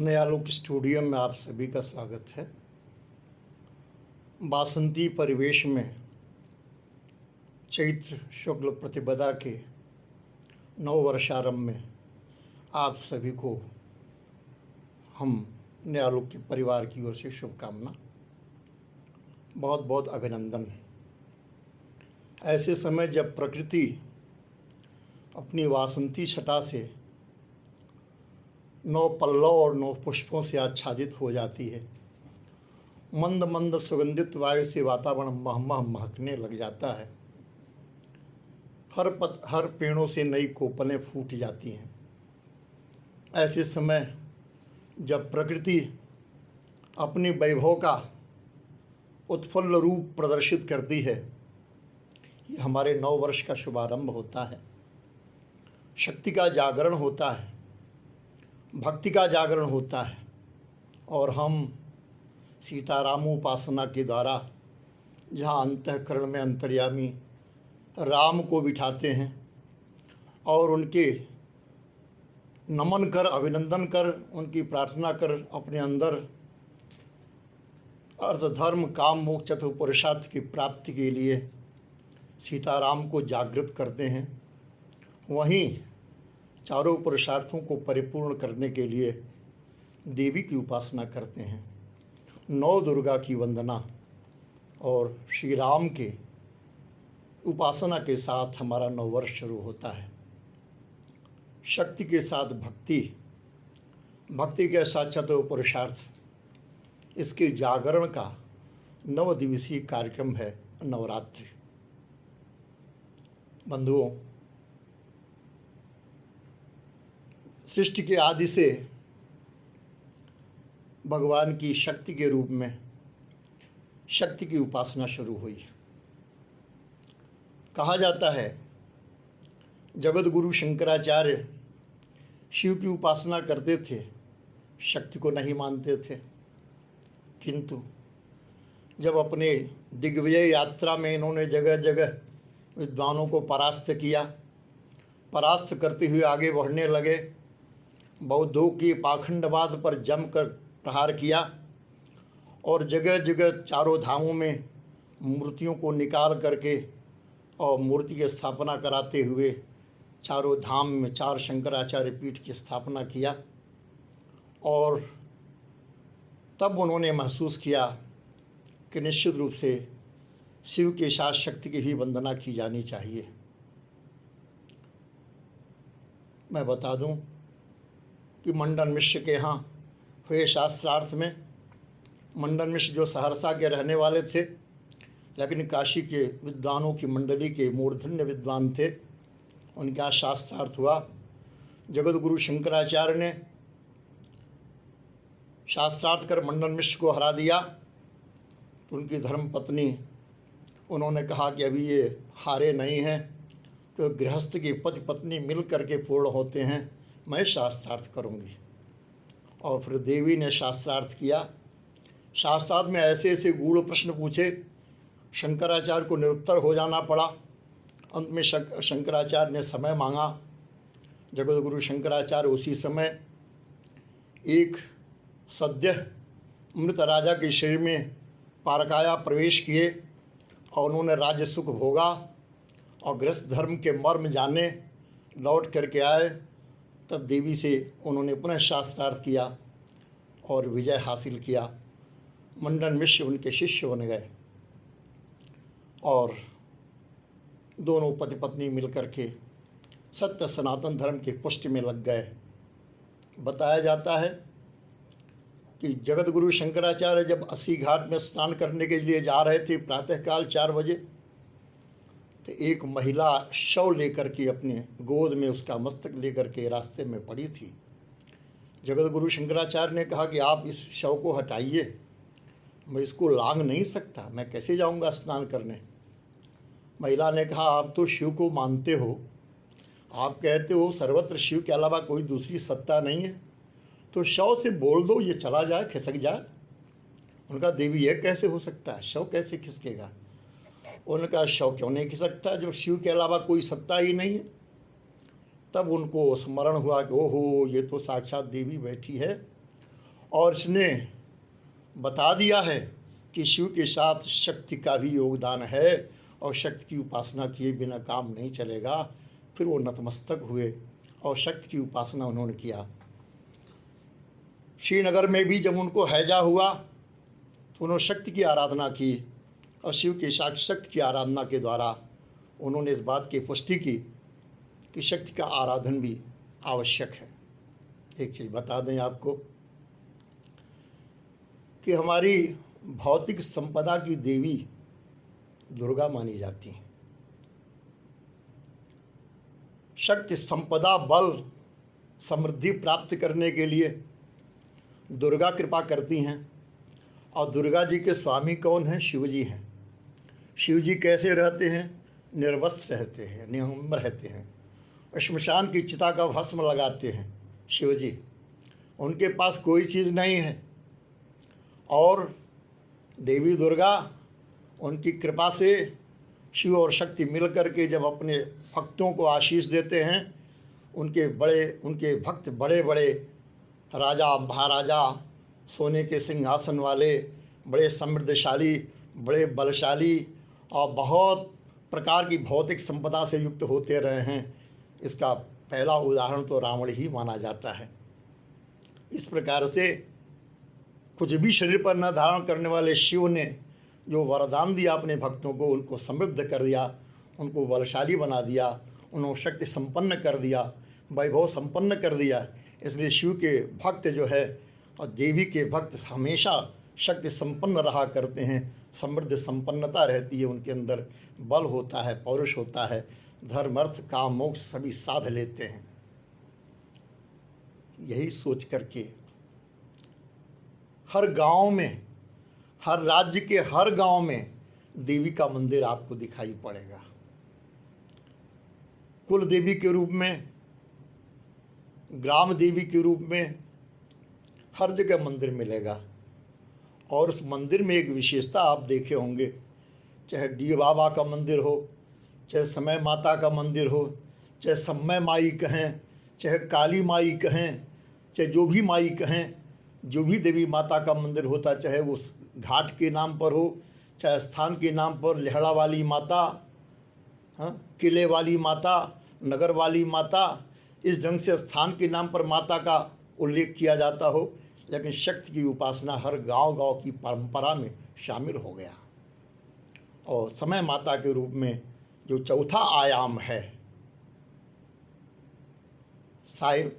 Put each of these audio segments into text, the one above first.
नयालोक studio में आप सभी का स्वागत है। बासंती परिवेश में चैत्र शुक्ल प्रतिपदा के नव वर्षारंभ में आप सभी को हम नयालोक के परिवार की ओर से शुभकामना, बहुत बहुत अभिनंदन। ऐसे समय जब प्रकृति अपनी वासंती छटा से नौ पल्लव और नौ पुष्पों से आच्छादित हो जाती है, मंद मंद सुगंधित वायु से वातावरण मह महकने लग जाता है। हर पेड़ों से नई कोपलें फूट जाती हैं। ऐसे समय जब प्रकृति अपने वैभव का उत्फुल्ल रूप प्रदर्शित करती है, ये हमारे नव वर्ष का शुभारंभ होता है। शक्ति का जागरण होता है, भक्ति का जागरण होता है और हम सीताराम उपासना के द्वारा जहाँ अंतःकरण में अंतर्यामी राम को बिठाते हैं और उनके नमन कर, अभिनंदन कर, उनकी प्रार्थना कर अपने अंदर अर्थ धर्म काम मोक्ष चतुर्पुरुषार्थ की प्राप्ति के लिए सीताराम को जागृत करते हैं, वहीं चारों पुरुषार्थों को परिपूर्ण करने के लिए देवी की उपासना करते हैं। नौ दुर्गा की वंदना और श्री राम के उपासना के साथ हमारा नव वर्ष शुरू होता है। शक्ति के साथ भक्ति, भक्ति के साथ चतुर्पुरुषार्थ, इसके जागरण का 9 दिवसीय कार्यक्रम है नवरात्रि। बंधुओं, सृष्टि के आदि से भगवान की शक्ति के रूप में शक्ति की उपासना शुरू हुई। कहा जाता है जगत गुरु शंकराचार्य शिव की उपासना करते थे, शक्ति को नहीं मानते थे, किंतु जब अपने दिग्विजय यात्रा में इन्होंने जगह जगह विद्वानों को परास्त किया, परास्त करते हुए आगे बढ़ने लगे, बौद्धों की पाखंडवाद पर जमकर प्रहार किया और जगह जगह चारों धामों में मूर्तियों को निकाल करके और मूर्ति की स्थापना कराते हुए चारों धाम में 4 शंकराचार्य पीठ की स्थापना किया। और तब उन्होंने महसूस किया कि निश्चित रूप से शिव के साथ शक्ति की भी वंदना की जानी चाहिए। मैं बता दूं कि मंडन मिश्र के यहाँ हुए शास्त्रार्थ में, मंडन मिश्र जो सहरसा के रहने वाले थे लेकिन काशी के विद्वानों की मंडली के मूर्धन्य विद्वान थे, उनके यहाँ शास्त्रार्थ हुआ। जगत गुरु शंकराचार्य ने शास्त्रार्थ कर मंडन मिश्र को हरा दिया। तो उनकी धर्म पत्नी, उन्होंने कहा कि अभी ये हारे नहीं हैं, तो गृहस्थ की पति पत्नी मिल करके पूर्ण होते हैं, मैं शास्त्रार्थ करूंगी। और फिर देवी ने शास्त्रार्थ किया। शास्त्रार्थ में ऐसे ऐसे गूढ़ प्रश्न पूछे, शंकराचार्य को निरुत्तर हो जाना पड़ा। अंत में शंकराचार्य ने समय मांगा। जगत गुरु शंकराचार्य उसी समय एक सद्य मृत राजा के शरीर में पारकाया प्रवेश किए और उन्होंने राज्य सुख भोगा और गृहस्थ धर्म के मर्म जाने लौट करके आए। तब देवी से उन्होंने पुनः शास्त्रार्थ किया और विजय हासिल किया। मंडन मिश्र उनके शिष्य बन गए और दोनों पति पत्नी मिलकर के सत्य सनातन धर्म की पुष्टि में लग गए। बताया जाता है कि जगत गुरु शंकराचार्य जब 80 घाट में स्नान करने के लिए जा रहे थे प्रातःकाल 4 बजे, तो एक महिला शव लेकर के अपने गोद में उसका मस्तक लेकर के रास्ते में पड़ी थी। जगत गुरु शंकराचार्य ने कहा कि आप इस शव को हटाइए, मैं इसको लांग नहीं सकता, मैं कैसे जाऊंगा स्नान करने। महिला ने कहा आप तो शिव को मानते हो, आप कहते हो सर्वत्र शिव के अलावा कोई दूसरी सत्ता नहीं है, तो शव से बोल दो ये चला जाए, खिसक जाए। उनका देवी यह कैसे हो सकता है, शव कैसे खिसकेगा। उनका शव क्यों नहीं खिसकता जब शिव के अलावा कोई सत्ता ही नहीं है। तब उनको स्मरण हुआ कि ओहो ये तो साक्षात देवी बैठी है और इसने बता दिया है कि शिव के साथ शक्ति का भी योगदान है और शक्ति की उपासना किए बिना काम नहीं चलेगा। फिर वो नतमस्तक हुए और शक्ति की उपासना उन्होंने किया। श्रीनगर में भी जब उनको हैजा हुआ तो उन्होंने शक्ति की आराधना की और शिव के साथ शक्ति की आराधना के द्वारा उन्होंने इस बात की पुष्टि की कि शक्ति का आराधन भी आवश्यक है। एक चीज़ बता दें आपको कि हमारी भौतिक संपदा की देवी दुर्गा मानी जाती है। शक्ति संपदा बल समृद्धि प्राप्त करने के लिए दुर्गा कृपा करती हैं। और दुर्गा जी के स्वामी कौन हैं? शिव जी हैं। शिव जी कैसे रहते हैं? निर्वस्त्र रहते हैं, निहंबर रहते हैं। श्मशान की चिता का भस्म लगाते हैं शिव जी। उनके पास कोई चीज़ नहीं है और देवी दुर्गा उनकी कृपा से शिव और शक्ति मिल कर के जब अपने भक्तों को आशीष देते हैं, उनके भक्त बड़े बड़े राजा महाराजा, सोने के सिंहासन वाले, बड़े समृद्धशाली, बड़े बलशाली और बहुत प्रकार की भौतिक संपदा से युक्त होते रहे हैं। इसका पहला उदाहरण तो रावण ही माना जाता है। इस प्रकार से कुछ भी शरीर पर न धारण करने वाले शिव ने जो वरदान दिया अपने भक्तों को, उनको समृद्ध कर दिया, उनको बलशाली बना दिया, उन्होंने शक्ति संपन्न कर दिया, वैभव संपन्न कर दिया। इसलिए शिव के भक्त जो है और देवी के भक्त हमेशा शक्ति संपन्न रहा करते हैं। समृद्ध संपन्नता रहती है उनके अंदर, बल होता है, पौरुष होता है, धर्म अर्थ काम मोक्ष सभी साध लेते हैं। यही सोच करके हर गांव में, हर राज्य के हर गांव में देवी का मंदिर आपको दिखाई पड़ेगा। कुल देवी के रूप में, ग्राम देवी के रूप में हर जगह मंदिर मिलेगा। और उस मंदिर में एक विशेषता आप देखे होंगे, चाहे डी बाबा का मंदिर हो, चाहे समय माता का मंदिर हो, चाहे समय माई कहें, चाहे काली माई कहें, चाहे जो भी माई कहें, जो भी देवी माता का मंदिर होता, चाहे उस घाट के नाम पर हो, चाहे स्थान के नाम पर लेहड़ा वाली माता, किले वाली माता, नगर वाली माता, इस ढंग से स्थान के नाम पर माता का उल्लेख किया जाता हो, लेकिन शक्ति की उपासना हर गांव-गांव की परंपरा में शामिल हो गया। और समय माता के रूप में जो चौथा आयाम है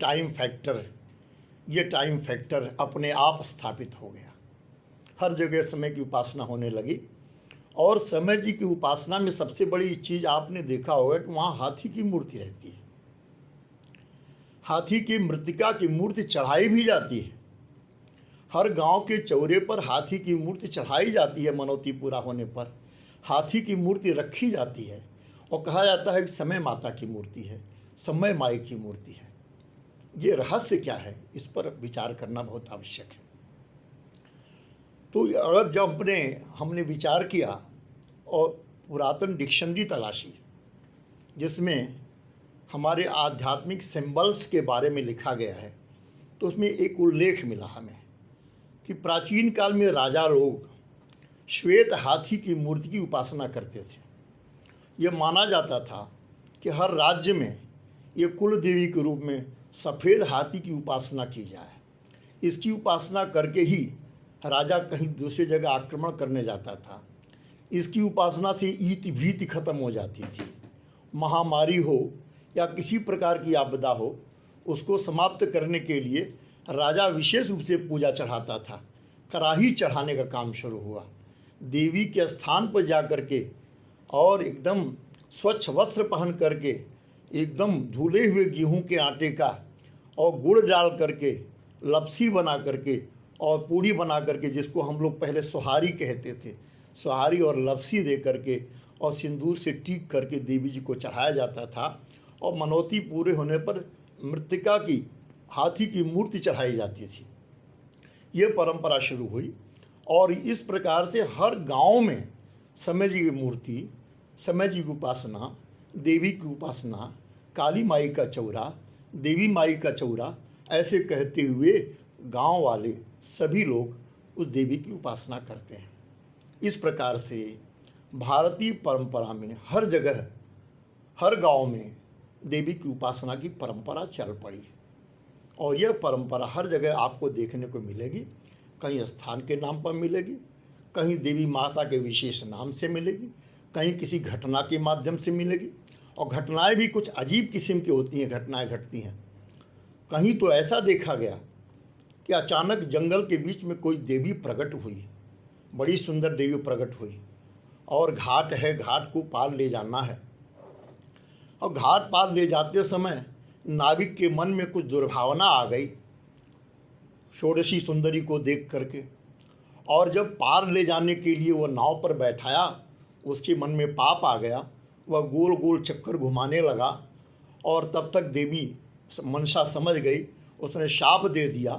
टाइम फैक्टर, ये टाइम फैक्टर अपने आप स्थापित हो गया। हर जगह समय की उपासना होने लगी। और समय जी की उपासना में सबसे बड़ी चीज़ आपने देखा होगा कि वहाँ हाथी की मूर्ति रहती है। हाथी की मृत्तिका की मूर्ति चढ़ाई भी जाती है। हर गांव के चौरे पर हाथी की मूर्ति चढ़ाई जाती है। मनौती पूरा होने पर हाथी की मूर्ति रखी जाती है और कहा जाता है कि समय माता की मूर्ति है, समय माई की मूर्ति है। ये रहस्य क्या है, इस पर विचार करना बहुत आवश्यक है। तो अगर जब हमने विचार किया और पुरातन डिक्शनरी तलाशी जिसमें हमारे आध्यात्मिक सिंबल्स के बारे में लिखा गया है, तो उसमें एक उल्लेख मिला हमें कि प्राचीन काल में राजा लोग श्वेत हाथी की मूर्ति की उपासना करते थे। यह माना जाता था कि हर राज्य में ये कुल देवी के रूप में सफ़ेद हाथी की उपासना की जाए। इसकी उपासना करके ही राजा कहीं दूसरी जगह आक्रमण करने जाता था। इसकी उपासना से ईति भीति खत्म हो जाती थी। महामारी हो या किसी प्रकार की आपदा हो, उसको समाप्त करने के लिए राजा विशेष रूप से पूजा चढ़ाता था। कराही चढ़ाने का काम शुरू हुआ। देवी के स्थान पर जा कर के और एकदम स्वच्छ वस्त्र पहन करके, एकदम धुले हुए गेहूं के आटे का और गुड़ डाल करके लपसी बना करके और पूड़ी बना करके, जिसको हम लोग पहले सुहारी कहते थे, सुहारी और लपसी दे करके और सिंदूर से टीक करके देवी जी को चढ़ाया जाता था। और मनौती पूरे होने पर मृत्तिका की हाथी की मूर्ति चढ़ाई जाती थी। ये परंपरा शुरू हुई और इस प्रकार से हर गांव में समय जी की मूर्ति, समय जी की उपासना, देवी की उपासना, काली माई का चौरा, देवी माई का चौरा, ऐसे कहते हुए गांव वाले सभी लोग उस देवी की उपासना करते हैं। इस प्रकार से भारतीय परंपरा में हर जगह, हर गांव में देवी की उपासना की परंपरा चल पड़ी और यह परंपरा हर जगह आपको देखने को मिलेगी। कहीं स्थान के नाम पर मिलेगी, कहीं देवी माता के विशेष नाम से मिलेगी, कहीं किसी घटना के माध्यम से मिलेगी। और घटनाएं भी कुछ अजीब किस्म की होती हैं, घटनाएं घटती हैं। कहीं तो ऐसा देखा गया कि अचानक जंगल के बीच में कोई देवी प्रकट हुई, बड़ी सुंदर देवी प्रकट हुई, और घाट है, घाट को पार ले जाना है। और घाट पार ले जाते समय नाविक के मन में कुछ दुर्भावना आ गई षोडशी सुंदरी को देख करके, और जब पार ले जाने के लिए वह नाव पर बैठाया, उसके मन में पाप आ गया। वह गोल गोल चक्कर घुमाने लगा और तब तक देवी मनसा समझ गई, उसने शाप दे दिया,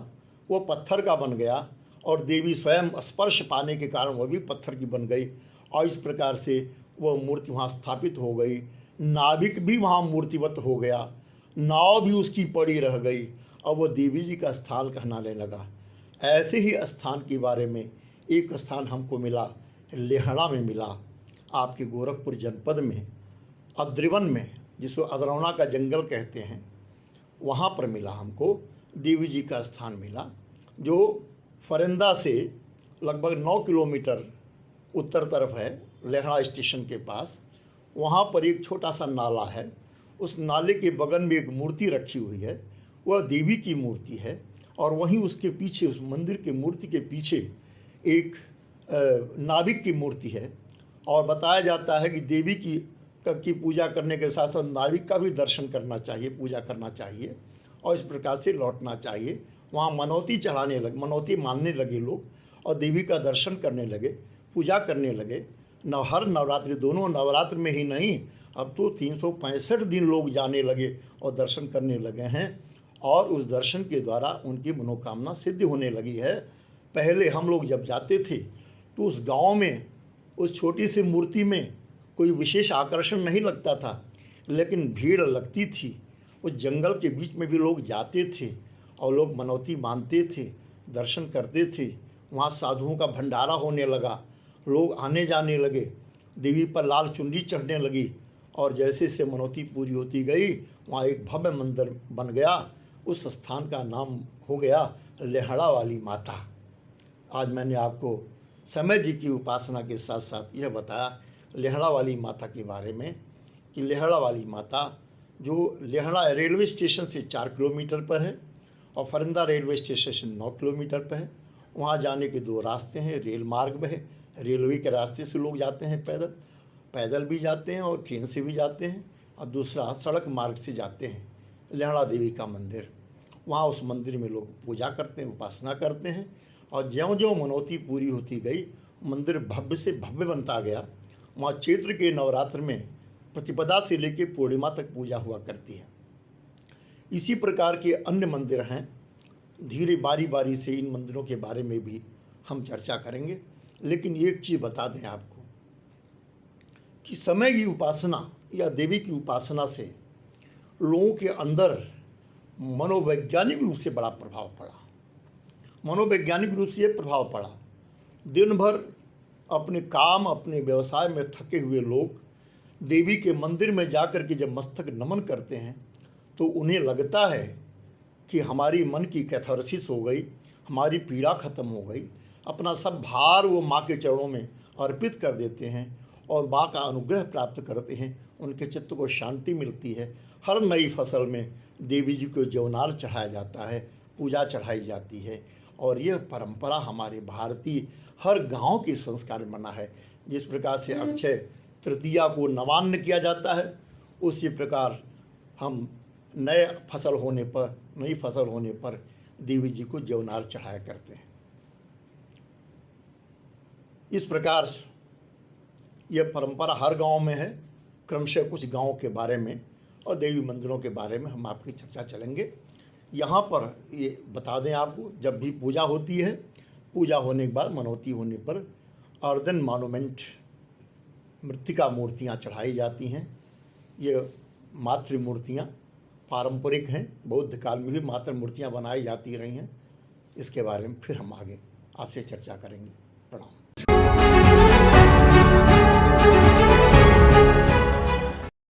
वो पत्थर का बन गया और देवी स्वयं स्पर्श पाने के कारण वह भी पत्थर की बन गई। और इस प्रकार से वह मूर्ति वहाँ स्थापित हो गई। नाविक भी वहाँ मूर्तिवत हो गया, नाव भी उसकी पड़ी रह गई और वह देवी जी का स्थान कहलाने लगा। ऐसे ही स्थान के बारे में एक स्थान हमको मिला, लेहड़ा में मिला, आपके गोरखपुर जनपद में अद्रिवन में, जिसको अदरौना का जंगल कहते हैं, वहाँ पर मिला हमको देवी जी का स्थान मिला, जो फरिंदा से लगभग 9 किलोमीटर उत्तर तरफ है, लेहड़ा स्टेशन के पास। वहाँ पर एक छोटा सा नाला है, उस नाले के बगल में एक मूर्ति रखी हुई है, वह देवी की मूर्ति है। और वहीं उसके पीछे, उस मंदिर के मूर्ति के पीछे एक नाविक की मूर्ति है। और बताया जाता है कि देवी की पूजा करने के साथ साथ नाविक का भी दर्शन करना चाहिए, पूजा करना चाहिए और इस प्रकार से लौटना चाहिए। वहाँ मनौती चढ़ाने लगे, मनौती मानने लगे लोग और देवी का दर्शन करने लगे, पूजा करने लगे। हर नवरात्रि, दोनों नवरात्र में ही नहीं, अब तो 365 दिन लोग जाने लगे और दर्शन करने लगे हैं और उस दर्शन के द्वारा उनकी मनोकामना सिद्ध होने लगी है। पहले हम लोग जब जाते थे तो उस गांव में, उस छोटी सी मूर्ति में कोई विशेष आकर्षण नहीं लगता था, लेकिन भीड़ लगती थी। उस जंगल के बीच में भी लोग जाते थे और लोग मनौती मानते थे, दर्शन करते थे। वहाँ साधुओं का भंडारा होने लगा, लोग आने जाने लगे, देवी पर लाल चुनरी चढ़ने लगी और जैसे से मनौती पूरी होती गई, वहाँ एक भव्य मंदिर बन गया। उस स्थान का नाम हो गया लेहड़ा वाली माता। आज मैंने आपको समय जी की उपासना के साथ साथ यह बताया लेहड़ा वाली माता के बारे में कि लेहड़ा वाली माता जो लेहड़ा रेलवे स्टेशन से 4 किलोमीटर पर है और फरिंदा रेलवे स्टेशन से 9 किलोमीटर पर है। वहाँ जाने के 2 रास्ते हैं, रेल मार्ग में है, रेलवे के रास्ते से लोग जाते हैं, पैदल भी जाते हैं और ट्रेन से भी जाते हैं, और दूसरा सड़क मार्ग से जाते हैं। लेहड़ा देवी का मंदिर, वहाँ उस मंदिर में लोग पूजा करते हैं, उपासना करते हैं और ज्यों-ज्यों मनौती पूरी होती गई, मंदिर भव्य से भव्य बनता गया। वहाँ चैत्र के नवरात्र में प्रतिपदा से लेकर पूर्णिमा तक पूजा हुआ करती है। इसी प्रकार के अन्य मंदिर हैं, धीरे बारी बारी से इन मंदिरों के बारे में भी हम चर्चा करेंगे। लेकिन एक चीज़ बता दें आपको कि समय की उपासना या देवी की उपासना से लोगों के अंदर मनोवैज्ञानिक रूप से बड़ा प्रभाव पड़ा। मनोवैज्ञानिक रूप से ये प्रभाव पड़ा, दिन भर अपने काम, अपने व्यवसाय में थके हुए लोग देवी के मंदिर में जाकर के जब मस्तक नमन करते हैं तो उन्हें लगता है कि हमारी मन की कैथारसिस हो गई, हमारी पीड़ा खत्म हो गई। अपना सब भार वो माँ के चरणों में अर्पित कर देते हैं और माँ का अनुग्रह प्राप्त करते हैं, उनके चित्त को शांति मिलती है। हर नई फसल में देवी जी को जवनार चढ़ाया जाता है, पूजा चढ़ाई जाती है और यह परंपरा हमारे भारतीय हर गांव के संस्कार में बना है। जिस प्रकार से अक्षय तृतीया को नवान्न किया जाता है, उसी प्रकार हम नई फसल होने पर देवी जी को जवनार चढ़ाया करते हैं। इस प्रकार यह परंपरा हर गांव में है। क्रमशः कुछ गांवों के बारे में और देवी मंदिरों के बारे में हम आपकी चर्चा चलेंगे। यहाँ पर ये बता दें आपको, जब भी पूजा होती है, पूजा होने के बाद मनौती होने पर अर्धन मॉन्यूमेंट मृत्तिका मूर्तियाँ चढ़ाई जाती हैं। ये मातृ मूर्तियाँ पारंपरिक हैं, बौद्ध काल में भी मातृ मूर्तियाँ बनाई जाती रही हैं। इसके बारे में फिर हम आगे आपसे चर्चा करेंगे। प्रणाम।